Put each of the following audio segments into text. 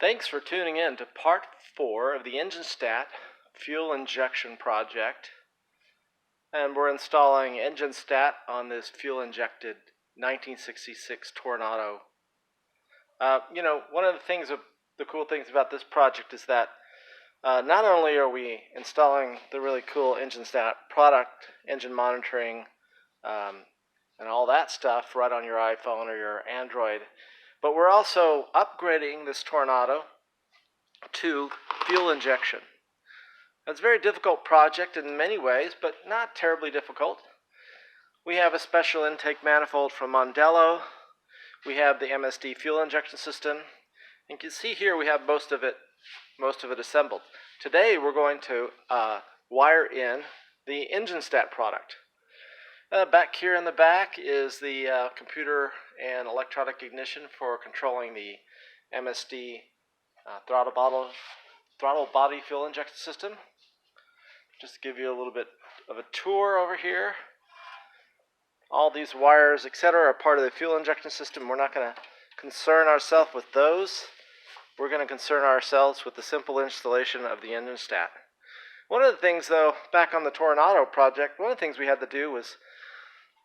Thanks for tuning in to part 4 of the EngineStat fuel injection project. And we're installing EngineStat on this fuel-injected 1966 Toronado. One of the cool things about this project is that not only are we installing the really cool EngineStat product, engine monitoring, and all that stuff right on your iPhone or your Android, but we're also upgrading this Toronado to fuel injection. It's a very difficult project in many ways, but not terribly difficult. We have a special intake manifold from Mondello. We have the MSD fuel injection system. And you can see here we have most of it assembled. Today we're going to wire in the EngineStat product. Back here in the back is the computer and electronic ignition for controlling the MSD throttle body fuel injection system. Just to give you a little bit of a tour over here. All these wires, etc., are part of the fuel injection system. We're not going to concern ourselves with those. We're going to concern ourselves with the simple installation of the EngineStat. One of the things, though, back on the Toronado project, one of the things we had to do was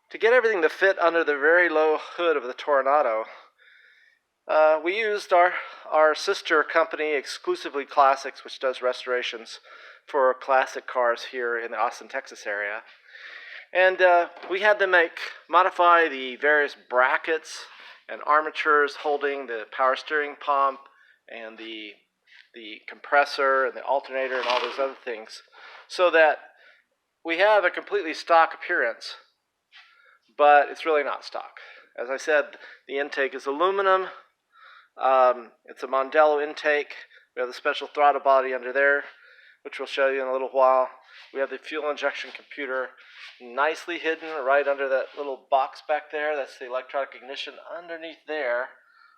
to get everything to fit under the very low hood of the Toronado. We used our sister company, Exclusively Classics, which does restorations for classic cars here in the Austin, Texas area. And we had to modify the various brackets and armatures holding the power steering pump and the compressor and the alternator and all those other things so that we have a completely stock appearance, but it's really not stock. As I said, the intake is aluminum. It's a Mondello intake. We have the special throttle body under there, which we'll show you in a little while. We have the fuel injection computer nicely hidden right under that little box back there. That's the electronic ignition. Underneath there,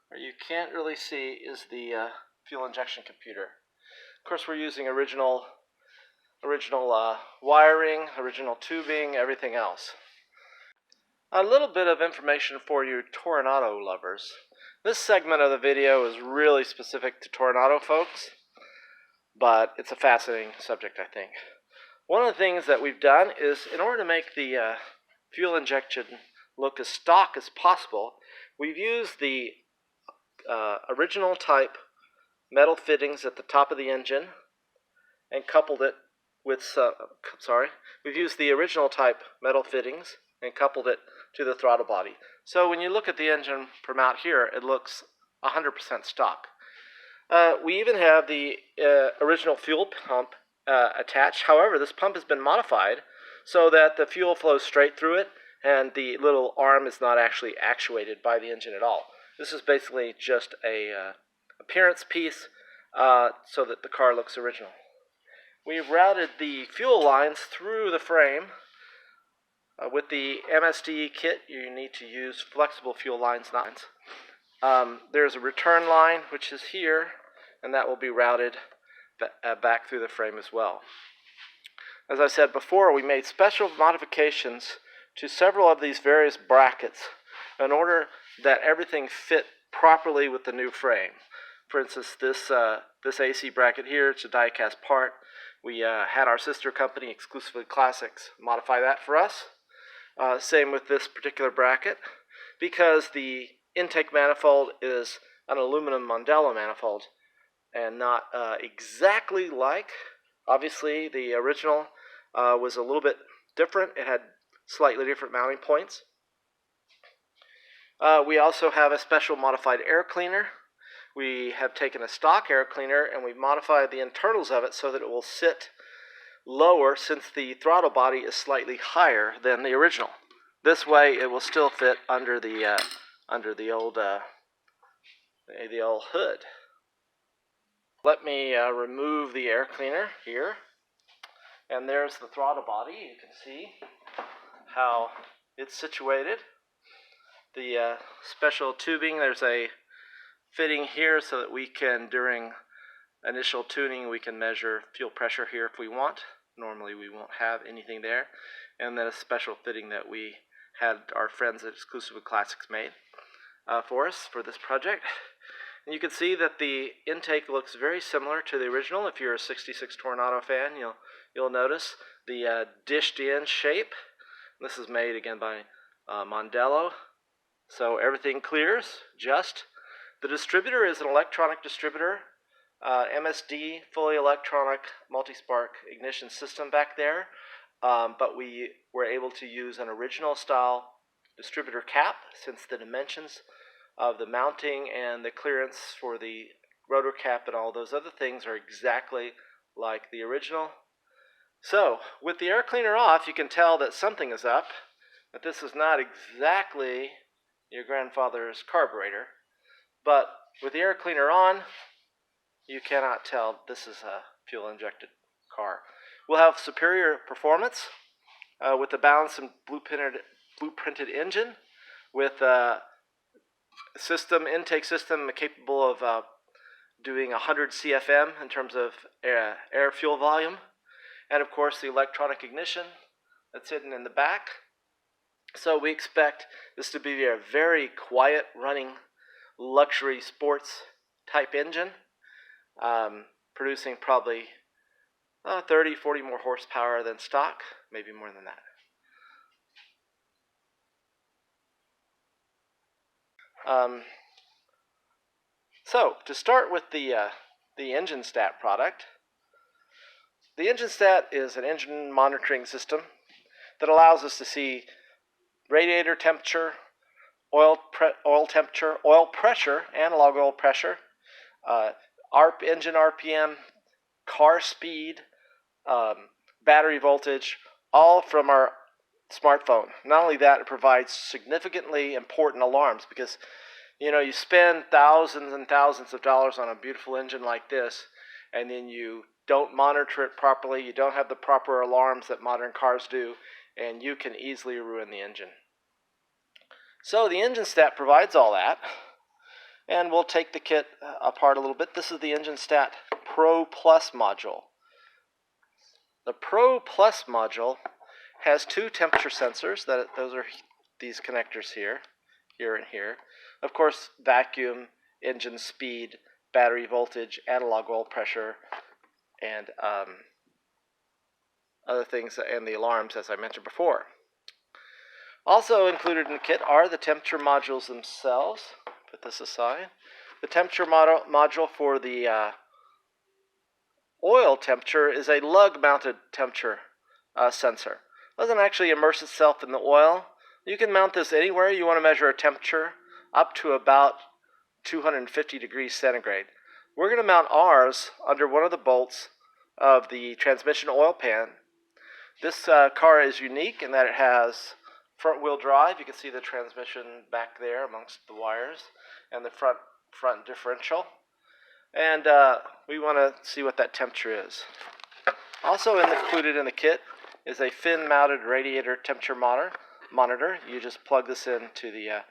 where you can't really see, is the fuel injection computer. Of course, we're using original wiring, original tubing, everything else. A little bit of information for you Toronado lovers. This segment of the video is really specific to Toronado folks, but it's a fascinating subject, I think. One of the things that we've done is, in order to make the fuel injection look as stock as possible, we've used the original type metal fittings at the top of the engine and coupled it with we've used the original type metal fittings and coupled it to the throttle body. So when you look at the engine from out here, it looks 100% stock. We even have the original fuel pump attached. However, this pump has been modified so that the fuel flows straight through it and the little arm is not actually actuated by the engine at all. This is basically just a appearance piece so that the car looks original. We've routed the fuel lines through the frame. With the MSD kit, you need to use flexible fuel lines, not lines. There's a return line, which is here, and that will be routed back through the frame as well. As I said before, we made special modifications to several of these various brackets in order that everything fit properly with the new frame. For instance, this AC bracket here, it's a die-cast part. We had our sister company, Exclusively Classics, modify that for us. Same with this particular bracket, because the intake manifold is an aluminum Mondello manifold and not exactly like, obviously the original was a little bit different. It had slightly different mounting points. We also have a special modified air cleaner. We have taken a stock air cleaner and we've modified the internals of it so that it will sit lower, since the throttle body is slightly higher than the original. This way it will still fit under the old hood. Let me remove the air cleaner here, and there's the throttle body. You can see how it's situated. The special tubing, there's a fitting here so that we can, during initial tuning, we can measure fuel pressure here if we want. Normally we won't have anything there. And then a special fitting that we had our friends at Exclusively Classics made for us for this project. And you can see that the intake looks very similar to the original. If you're a 66 Toronado fan, you'll notice the dished-in shape. This is made again by Mondello. So everything clears, just. The distributor is an electronic distributor, MSD, fully electronic multi-spark ignition system back there. But we were able to use an original style distributor cap, since the dimensions of the mounting and the clearance for the rotor cap and all those other things are exactly like the original. So with the air cleaner off, you can tell that something is up, that this is not exactly your grandfather's carburetor. But with the air cleaner on, you cannot tell this is a fuel injected car. We'll have superior performance with the balanced and blueprinted engine, with a intake system capable of doing 100 CFM in terms of air fuel volume, and of course the electronic ignition that's hidden in the back. So we expect this to be a very quiet running luxury sports type engine, producing probably 30-40 more horsepower than stock, maybe more than that. So to start with the EngineStat product, the EngineStat is an engine monitoring system that allows us to see radiator temperature, oil temperature, oil pressure, analog oil pressure, engine RPM, car speed, battery voltage, all from our smartphone. Not only that, it provides significantly important alarms, because you spend thousands and thousands of dollars on a beautiful engine like this, and then you don't monitor it properly, you don't have the proper alarms that modern cars do, and you can easily ruin the engine. So the EngineStat provides all that, and we'll take the kit apart a little bit. This is the EngineStat Pro-Plus module. The Pro-Plus module has two temperature sensors. Those are these connectors here and here. Of course, vacuum, engine speed, battery voltage, analog oil pressure, and other things, and the alarms, as I mentioned before. Also included in the kit are the temperature modules themselves. Put this aside. The temperature module for the oil temperature is a lug-mounted temperature sensor. It doesn't actually immerse itself in the oil. You can mount this anywhere you want to measure a temperature, up to about 250 degrees centigrade. We're going to mount ours under one of the bolts of the transmission oil pan. This car is unique in that it has front-wheel drive. You can see the transmission back there amongst the wires, and the front differential. And we want to see what that temperature is. Also included in the kit is a fin-mounted radiator temperature monitor. You just plug this into the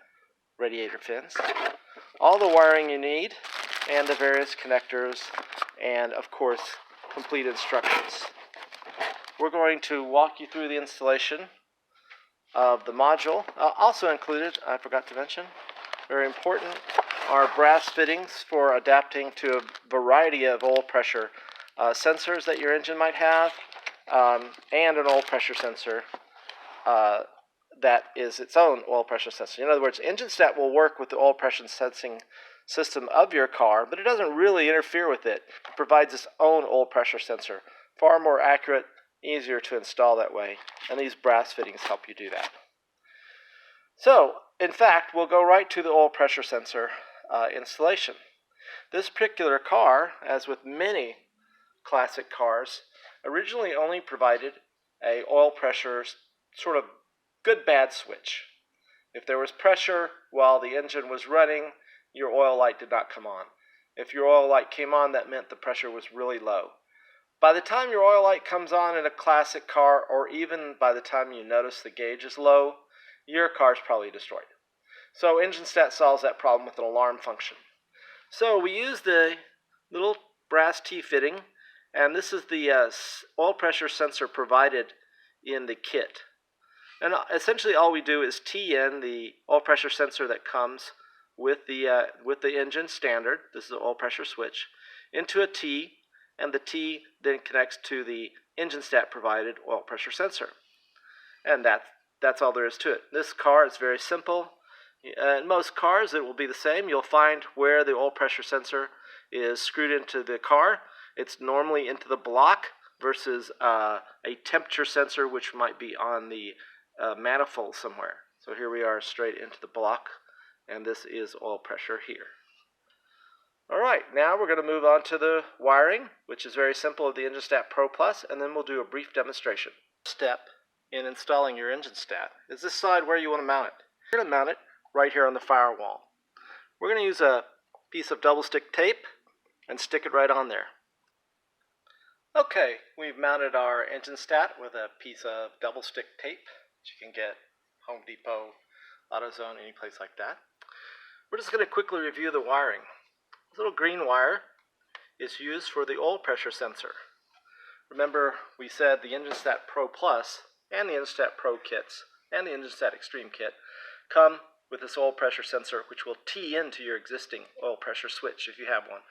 radiator fins. All the wiring you need, and the various connectors, and of course complete instructions. We're going to walk you through the installation of the module. Also included, I forgot to mention, very important, are brass fittings for adapting to a variety of oil pressure sensors that your engine might have, and an oil pressure sensor that is its own oil pressure sensor. In other words, EngineStat will work with the oil pressure sensing system of your car, but it doesn't really interfere with it. It provides its own oil pressure sensor. Far more accurate, easier to install that way, and these brass fittings help you do that. So, in fact, we'll go right to the oil pressure sensor installation. This particular car, as with many classic cars, originally only provided a oil pressure sort of good-bad switch. If there was pressure while the engine was running, your oil light did not come on. If your oil light came on, that meant the pressure was really low. By the time your oil light comes on in a classic car, or even by the time you notice the gauge is low, your car's probably destroyed. So EngineStat solves that problem with an alarm function. So we use the little brass T-fitting, and this is the oil pressure sensor provided in the kit. And essentially all we do is tee in the oil pressure sensor that comes with the engine standard. This is the oil pressure switch into a T, and the T then connects to the EngineStat provided oil pressure sensor, and that's all there is to it. This car is very simple. In most cars, it will be the same. You'll find where the oil pressure sensor is screwed into the car. It's normally into the block versus a temperature sensor, which might be on the manifold somewhere. So here we are straight into the block, and this is oil pressure here. Alright, now we're going to move on to the wiring, which is very simple of the EngineStat Pro-Plus, and then we'll do a brief demonstration. Step in installing your EngineStat is this side where you want to mount it. You're going to mount it right here on the firewall. We're going to use a piece of double stick tape and stick it right on there. Okay, we've mounted our EngineStat with a piece of double stick tape that you can get Home Depot, AutoZone, any place like that. We're just going to quickly review the wiring. This little green wire is used for the oil pressure sensor. Remember, we said the EngineStat Pro-Plus and the EngineStat Pro kits and the EngineStat Extreme kit come with this oil pressure sensor, which will tee into your existing oil pressure switch if you have one.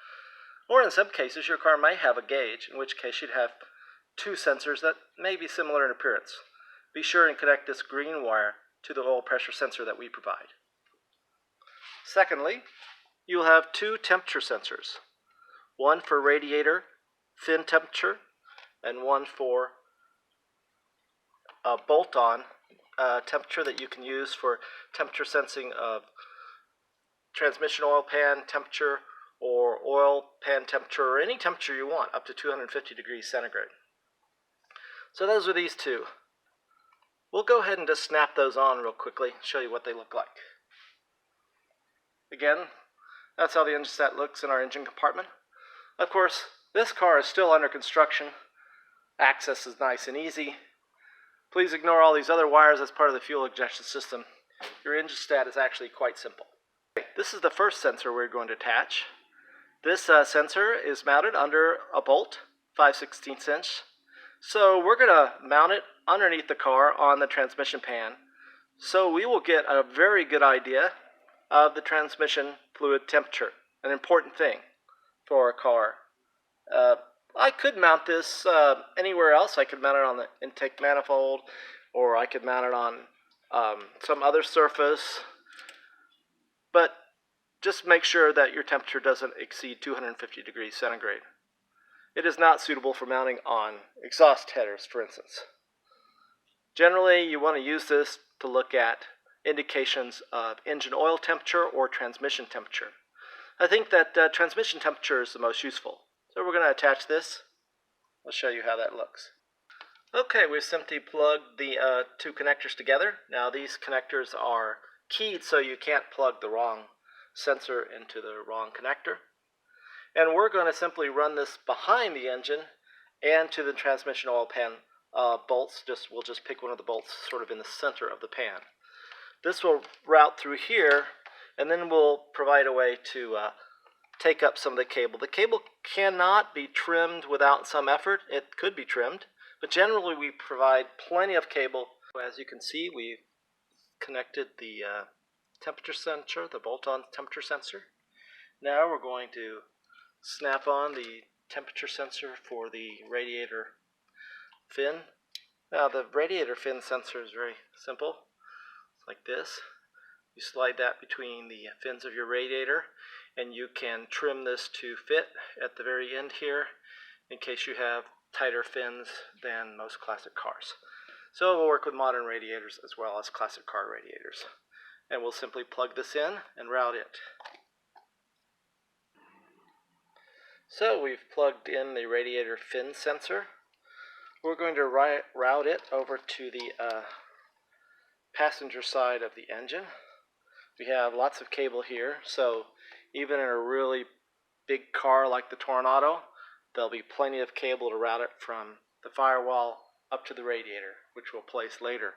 Or in some cases, your car may have a gauge, in which case you'd have two sensors that may be similar in appearance. Be sure and connect this green wire to the oil pressure sensor that we provide. Secondly, you'll have two temperature sensors, one for radiator fin temperature and one for a bolt-on temperature that you can use for temperature sensing of transmission oil pan temperature or oil pan temperature, or any temperature you want, up to 250 degrees centigrade. So those are these two. We'll go ahead and just snap those on real quickly, show you what they look like. Again, that's how the EngineStat looks in our engine compartment. Of course, this car is still under construction. Access is nice and easy. Please ignore all these other wires as part of the fuel injection system. Your EngineStat is actually quite simple. This is the first sensor we're going to attach. This sensor is mounted under a bolt, 5/16 inch. So we're going to mount it underneath the car on the transmission pan. So we will get a very good idea of the transmission fluid temperature, an important thing for a car. I could mount this anywhere else. I could mount it on the intake manifold, or I could mount it on some other surface. But just make sure that your temperature doesn't exceed 250 degrees centigrade. It is not suitable for mounting on exhaust headers, for instance. Generally, you want to use this to look at indications of engine oil temperature or transmission temperature. I think that transmission temperature is the most useful. So we're going to attach this. I'll show you how that looks. Okay, we've simply plugged the two connectors together. Now these connectors are keyed so you can't plug the wrong sensor into the wrong connector. And we're going to simply run this behind the engine and to the transmission oil pan bolts. We'll just pick one of the bolts sort of in the center of the pan. This will route through here, and then we'll provide a way to take up some of the cable. The cable cannot be trimmed without some effort. It could be trimmed, but generally we provide plenty of cable. As you can see, we've connected the temperature sensor, the bolt-on temperature sensor. Now we're going to snap on the temperature sensor for the radiator fin. Now the radiator fin sensor is very simple. It's like this. You slide that between the fins of your radiator, and you can trim this to fit at the very end here in case you have tighter fins than most classic cars. So it will work with modern radiators as well as classic car radiators. And we'll simply plug this in and route it. So we've plugged in the radiator fin sensor. We're going to route it over to the passenger side of the engine. We have lots of cable here, so even in a really big car like the Toronado, there'll be plenty of cable to route it from the firewall up to the radiator, which we'll place later.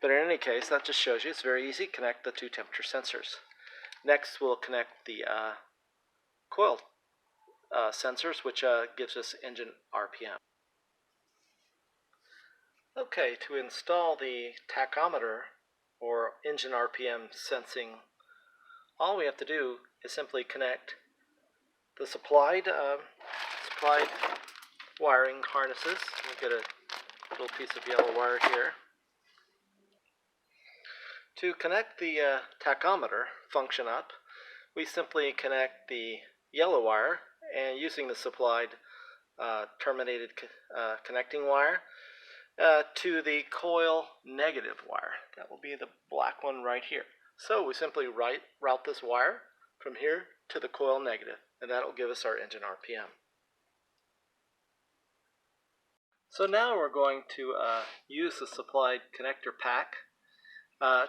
But in any case, that just shows you it's very easy. Connect the two temperature sensors. Next, we'll connect the coil sensors, which gives us engine RPM. Okay, to install the tachometer or engine RPM sensing all we have to do is simply connect the supplied wiring harnesses. We'll get a little piece of yellow wire here. To connect the tachometer function up, we simply connect the yellow wire, and using the supplied terminated connecting wire to the coil negative wire. That will be the black one right here. So we simply route this wire from here to the coil negative, and that will give us our engine RPM. So now we're going to use the supplied connector pack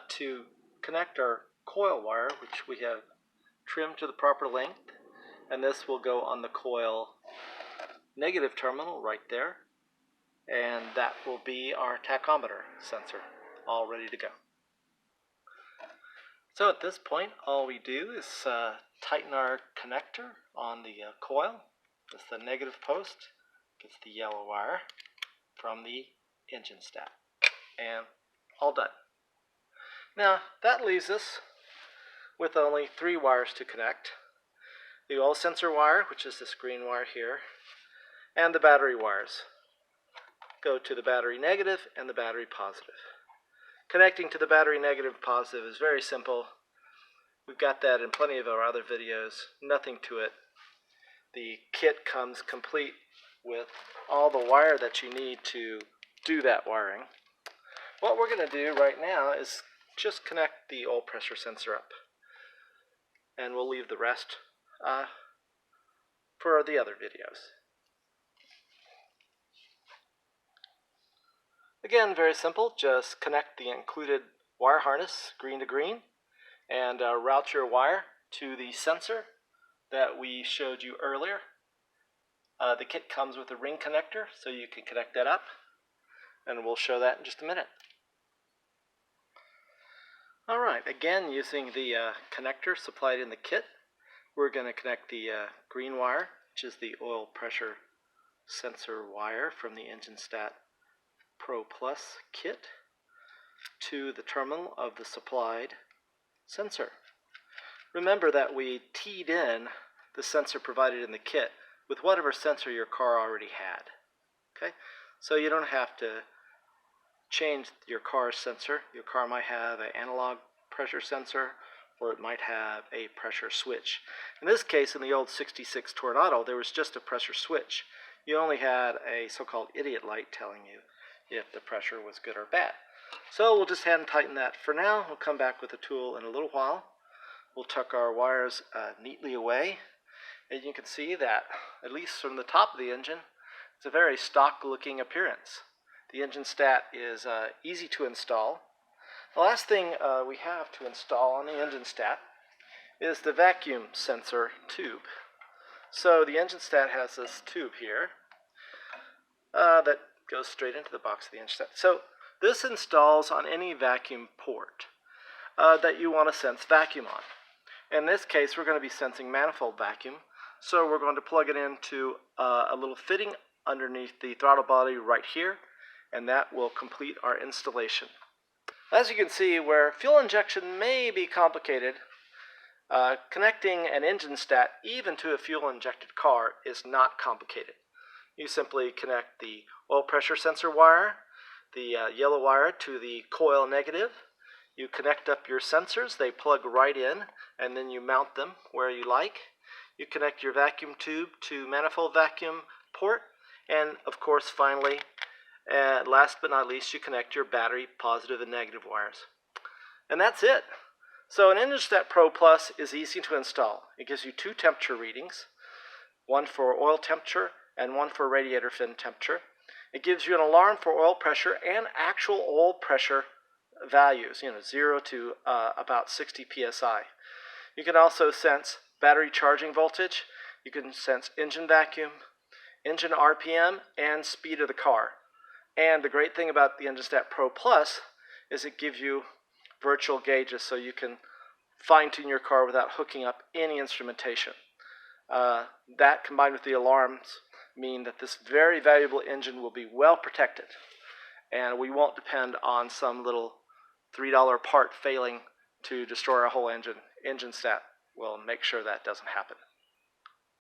to connect our coil wire, which we have trimmed to the proper length, and this will go on the coil negative terminal right there, and that will be our tachometer sensor, all ready to go. So at this point, all we do is tighten our connector on the coil. That's the negative post, gets the yellow wire from the EngineStat, and all done. Now that leaves us with only 3 wires to connect: the oil sensor wire, which is this green wire here, and the battery wires. Go to the battery negative and the battery positive. Connecting to the battery negative and positive is very simple. We've got that in plenty of our other videos. Nothing to it. The kit comes complete with all the wire that you need to do that wiring. What we're going to do right now is just connect the oil pressure sensor up, and we'll leave the rest for the other videos. Again, very simple. Just connect the included wire harness, green to green, and route your wire to the sensor that we showed you earlier. The kit comes with a ring connector, so you can connect that up, and we'll show that in just a minute. Alright, again, using the connector supplied in the kit, we're going to connect the green wire, which is the oil pressure sensor wire from the EngineStat Pro-Plus kit, to the terminal of the supplied sensor. Remember that we teed in the sensor provided in the kit with whatever sensor your car already had. Okay, so you don't have to change your car's sensor. Your car might have an analog pressure sensor, or it might have a pressure switch. In this case, in the old '66 Toronado, there was just a pressure switch. You only had a so-called idiot light telling you if the pressure was good or bad. So we'll just hand tighten that for now. We'll come back with the tool in a little while. We'll tuck our wires neatly away, and you can see that, at least from the top of the engine, it's a very stock looking appearance. The EngineStat is easy to install. The last thing we have to install on the EngineStat is the vacuum sensor tube. So the EngineStat has this tube here that goes straight into the box of the EngineStat. So this installs on any vacuum port that you want to sense vacuum on. In this case, we're going to be sensing manifold vacuum, so we're going to plug it into a little fitting underneath the throttle body right here, and that will complete our installation. As you can see, where fuel injection may be complicated, connecting an EngineStat even to a fuel-injected car is not complicated. You simply connect the oil pressure sensor wire, the yellow wire, to the coil negative. You connect up your sensors, they plug right in, and then you mount them where you like. You connect your vacuum tube to manifold vacuum port, and of course, finally, last but not least, you connect your battery positive and negative wires. And that's it. So an EngineStat Pro-Plus is easy to install. It gives you 2 temperature readings, one for oil temperature and one for radiator fin temperature. It gives you an alarm for oil pressure and actual oil pressure values, 0 to about 60 psi. You can also sense battery charging voltage. You can sense engine vacuum, engine RPM, and speed of the car. And the great thing about the EngineStat Pro-Plus is it gives you virtual gauges, so you can fine-tune your car without hooking up any instrumentation. That, combined with the alarms, mean that this very valuable engine will be well protected, and we won't depend on some little $3 part failing to destroy our whole engine. EngineStat will make sure that doesn't happen.